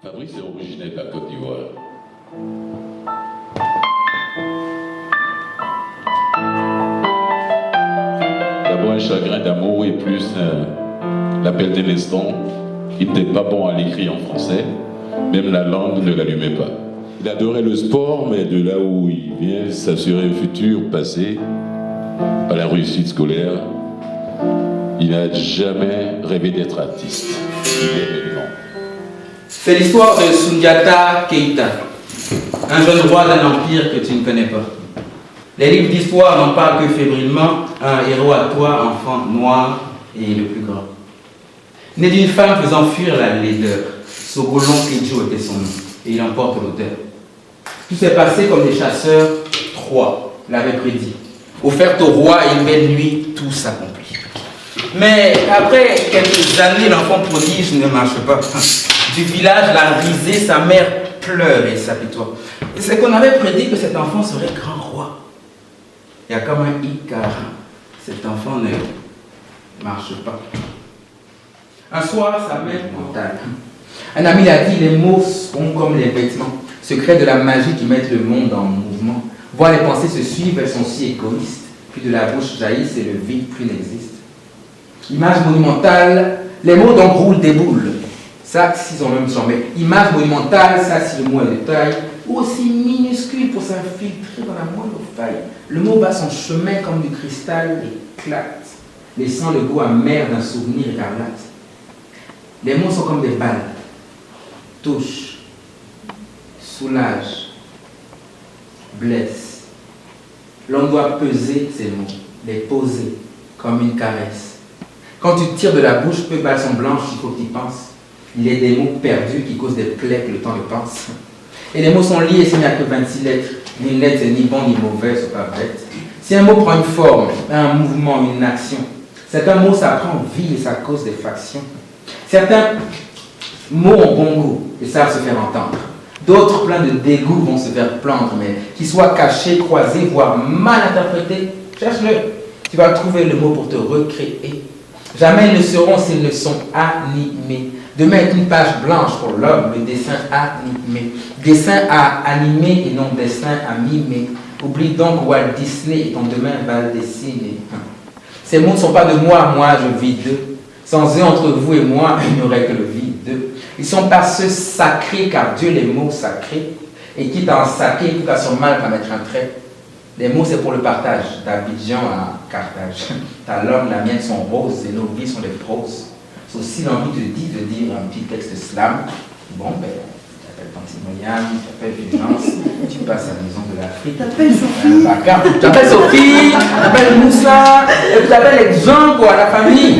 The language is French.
Fabrice est originaire de la Côte d'Ivoire. D'abord un chagrin d'amour et plus l'appel de l'instant. Il n'était pas bon à l'écrire en français, même la langue ne l'allumait pas. Il adorait le sport, mais de là où il vient, s'assurer un futur passé, à la réussite scolaire, il n'a jamais rêvé d'être artiste. Il est maintenant. C'est l'histoire de Soundiata Keïta, un jeune roi d'un empire que tu ne connais pas. Les livres d'histoire n'en parlent que fébrilement, un héros à toi, enfant noir et le plus grand. Né d'une femme faisant fuir la laideur, Sogolon Kedjo était son nom, et il emporte l'auteur. Tout s'est passé comme des chasseurs, trois l'avaient prédit. Offerte au roi et une belle nuit, tout s'accomplit. Mais après quelques années, l'enfant prodige ne marche pas. Du village, la risée, sa mère pleure et s'apitoie. C'est qu'on avait prédit que cet enfant serait grand roi. Il y a comme un hic car cet enfant ne marche pas. Un soir, sa mère mentale. Un ami l'a dit, les mots sont comme les vêtements, secrets de la magie qui mettent le monde en mouvement. Voir les pensées se suivre, elles sont si égoïstes. Puis de la bouche jaillissent et le vide plus n'existe. Image monumentale, les mots donc roulent des boules. Ça, s'ils ont même jamais. Image monumentale, ça, si le mot est de taille, ou aussi minuscule pour s'infiltrer dans la moindre faille. Le mot bat son chemin comme du cristal éclate, laissant le goût amer d'un souvenir écarlate. Les mots sont comme des balles, touchent, soulagent, blessent. L'on doit peser ces mots, les poser comme une caresse. Quand tu tires de la bouche, peu balles sont blanches, il faut que tu y penses. Il y a des mots perdus qui causent des plaies que le temps le pense. Et les mots sont liés s'il n'y a que 26 lettres. Ni une lettre ni bon ni mauvais, c'est pas bête. Si un mot prend une forme, un mouvement, une action, certains mots ça prend vie et ça cause des factions. Certains mots ont bon goût et savent se faire entendre. D'autres, pleins de dégoût, vont se faire plaindre, mais qu'ils soient cachés, croisés, voire mal interprétés, cherche-le. Tu vas trouver le mot pour te recréer. Jamais ils ne seront s'ils ne sont animés. Demain est une page blanche pour l'homme, le dessin animé. Dessin à animer et non dessin à mimer. Oublie donc Walt Disney et ton demain va le dessiner. Ces mots ne sont pas de moi, moi je vis d'eux. Sans eux, entre vous et moi, il n'y aurait que le vide. Ils sont par ceux sacrés, car Dieu les mots sacrés. Et quitte à en sacrer, tout à son mal, à mettre un trait. Les mots, c'est pour le partage, d'Abidjan à Carthage. Ta langue, la mienne sont roses et nos vies sont des proses. C'est aussi l'envie te dit de dire un petit texte slam. Bon, ben, tu t'appelles Pantimoniam, tu t'appelles Finance, tu passes à la maison de l'Afrique. Tu t'appelles Sophie, tu t'appelles Moussa, et tu t'appelles les gens, quoi, la famille.